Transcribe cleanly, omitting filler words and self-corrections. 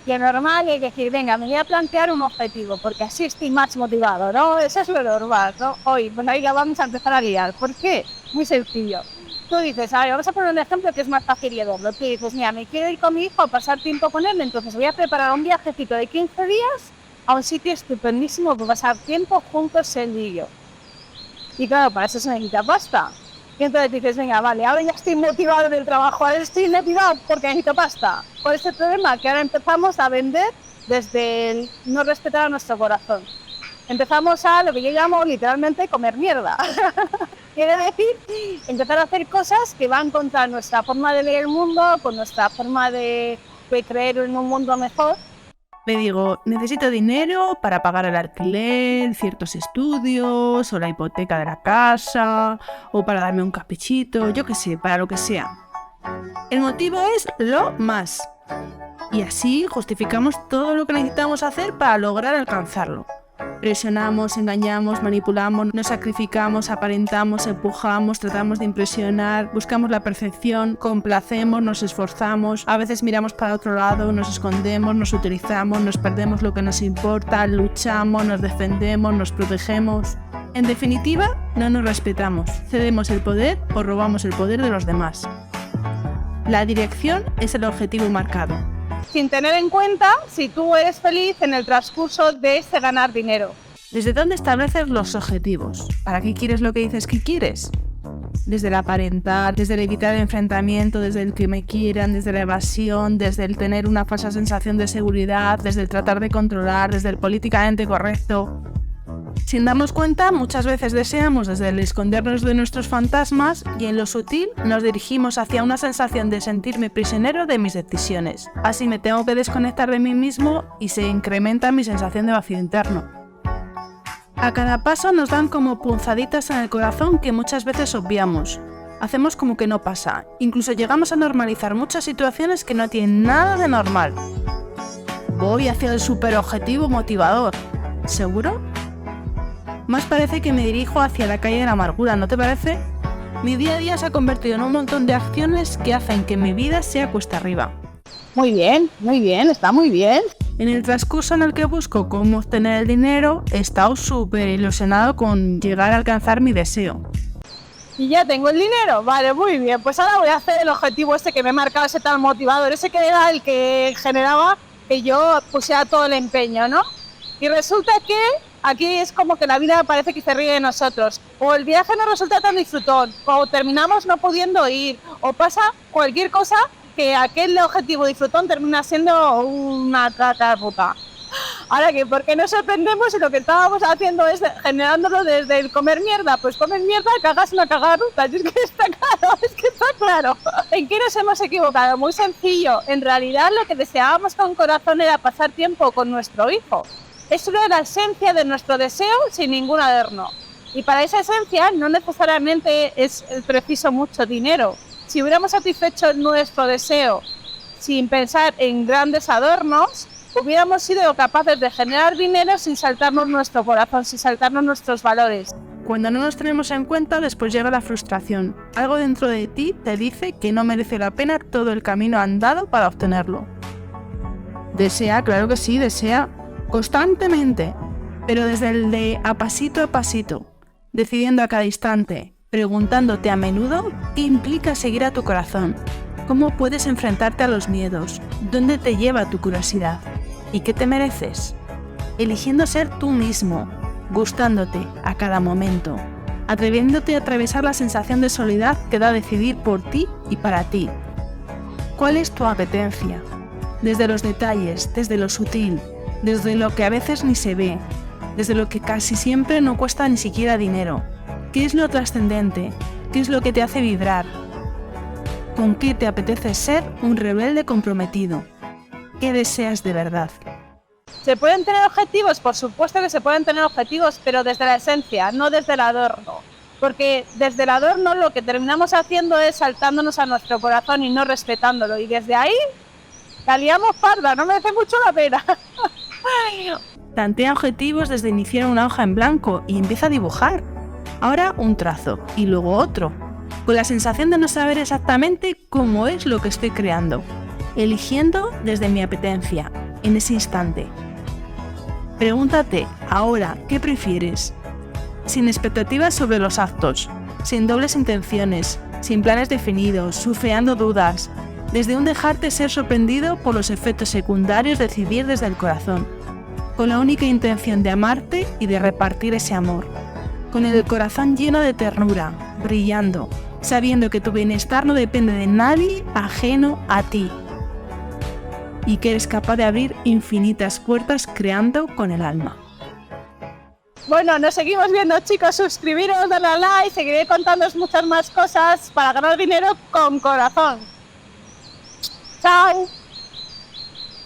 lo normal es decir, venga, me voy a plantear un objetivo, porque así estoy más motivado, ¿no? Eso es lo normal, ¿no? Hoy, bueno, ahí ya vamos a empezar a liar. ¿Por qué? Muy sencillo. Tú dices, a ver, vamos a poner un ejemplo que es más fácil de verlo. Tú dices, mira, me quiero ir con mi hijo a pasar tiempo con él, entonces voy a preparar un viajecito de 15 días a un sitio estupendísimo para pasar tiempo juntos él y yo. Y claro, para eso se necesita pasta. Y entonces dices, venga, vale, ahora ya estoy motivado del trabajo, ahora estoy motivado porque necesito pasta. Por ese problema que ahora empezamos a vender desde el no respetar a nuestro corazón. Empezamos a lo que yo llamo literalmente comer mierda. Quiere decir, empezar a hacer cosas que van contra nuestra forma de ver el mundo, con nuestra forma de creer en un mundo mejor. Me digo, necesito dinero para pagar el alquiler, ciertos estudios, o la hipoteca de la casa, o para darme un caprichito, yo qué sé, para lo que sea. El motivo es lo más. Y así justificamos todo lo que necesitamos hacer para lograr alcanzarlo. Presionamos, engañamos, manipulamos, nos sacrificamos, aparentamos, empujamos, tratamos de impresionar, buscamos la perfección, complacemos, nos esforzamos, a veces miramos para otro lado, nos escondemos, nos utilizamos, nos perdemos lo que nos importa, luchamos, nos defendemos, nos protegemos. En definitiva, no nos respetamos, cedemos el poder o robamos el poder de los demás. La dirección es el objetivo marcado. Sin tener en cuenta si tú eres feliz en el transcurso de ese ganar dinero. ¿Desde dónde estableces los objetivos? ¿Para qué quieres lo que dices que quieres? Desde el aparentar, desde el evitar el enfrentamiento, desde el que me quieran, desde la evasión, desde el tener una falsa sensación de seguridad, desde el tratar de controlar, desde el políticamente correcto. Sin darnos cuenta, muchas veces deseamos desde el escondernos de nuestros fantasmas y en lo sutil nos dirigimos hacia una sensación de sentirme prisionero de mis decisiones. Así me tengo que desconectar de mí mismo y se incrementa mi sensación de vacío interno. A cada paso nos dan como punzaditas en el corazón que muchas veces obviamos. Hacemos como que no pasa. Incluso llegamos a normalizar muchas situaciones que no tienen nada de normal. Voy hacia el superobjetivo motivador. ¿Seguro? Más parece que me dirijo hacia la calle de la amargura, ¿no te parece? Mi día a día se ha convertido en un montón de acciones que hacen que mi vida sea cuesta arriba. Muy bien, está muy bien. En el transcurso en el que busco cómo obtener el dinero, he estado súper ilusionado con llegar a alcanzar mi deseo. Y ya tengo el dinero, vale, muy bien. Pues ahora voy a hacer el objetivo este que me he marcado, ese tal motivador, ese que era el que generaba que yo pusiera todo el empeño, ¿no? Y resulta que aquí es como que la vida parece que se ríe de nosotros. O el viaje no resulta tan disfrutón, o terminamos no pudiendo ir, o pasa cualquier cosa que aquel objetivo disfrutón termina siendo una puta. Ahora que, ¿por qué nos sorprendemos si lo que estábamos haciendo es generándolo desde el comer mierda? Pues comer mierda, cagas una cagaruta. Es que está claro. ¿En qué nos hemos equivocado? Muy sencillo. En realidad lo que deseábamos con corazón era pasar tiempo con nuestro hijo. Es una de la esencia de nuestro deseo sin ningún adorno. Y para esa esencia no necesariamente es preciso mucho dinero. Si hubiéramos satisfecho nuestro deseo sin pensar en grandes adornos, hubiéramos sido capaces de generar dinero sin saltarnos nuestro corazón, sin saltarnos nuestros valores. Cuando no nos tenemos en cuenta, después llega la frustración. Algo dentro de ti te dice que no merece la pena todo el camino andado para obtenerlo. Desea, claro que sí, desea constantemente, pero desde el de a pasito, decidiendo a cada instante, preguntándote a menudo qué implica seguir a tu corazón, cómo puedes enfrentarte a los miedos, dónde te lleva tu curiosidad y qué te mereces, eligiendo ser tú mismo, gustándote a cada momento, atreviéndote a atravesar la sensación de soledad que da decidir por ti y para ti. ¿Cuál es tu apetencia? Desde los detalles, desde lo sutil, desde lo que a veces ni se ve, desde lo que casi siempre no cuesta ni siquiera dinero. ¿Qué es lo trascendente? ¿Qué es lo que te hace vibrar? ¿Con qué te apetece ser un rebelde comprometido? ¿Qué deseas de verdad? ¿Se pueden tener objetivos? Por supuesto que se pueden tener objetivos, pero desde la esencia, no desde el adorno. Porque desde el adorno lo que terminamos haciendo es saltándonos a nuestro corazón y no respetándolo. Y desde ahí, la liamos parda, no merece mucho la pena. Plantea objetivos desde iniciar una hoja en blanco y empieza a dibujar. Ahora un trazo y luego otro, con la sensación de no saber exactamente cómo es lo que estoy creando, eligiendo desde mi apetencia, en ese instante. Pregúntate ahora, ¿qué prefieres? Sin expectativas sobre los actos, sin dobles intenciones, sin planes definidos, surfeando dudas, desde un dejarte ser sorprendido por los efectos secundarios, decidir desde el corazón, con la única intención de amarte y de repartir ese amor, con el corazón lleno de ternura, brillando, sabiendo que tu bienestar no depende de nadie ajeno a ti y que eres capaz de abrir infinitas puertas creando con el alma. Bueno, nos seguimos viendo, chicos. Suscribiros, darle a like, seguiré contándoos muchas más cosas para ganar dinero con corazón. Chao.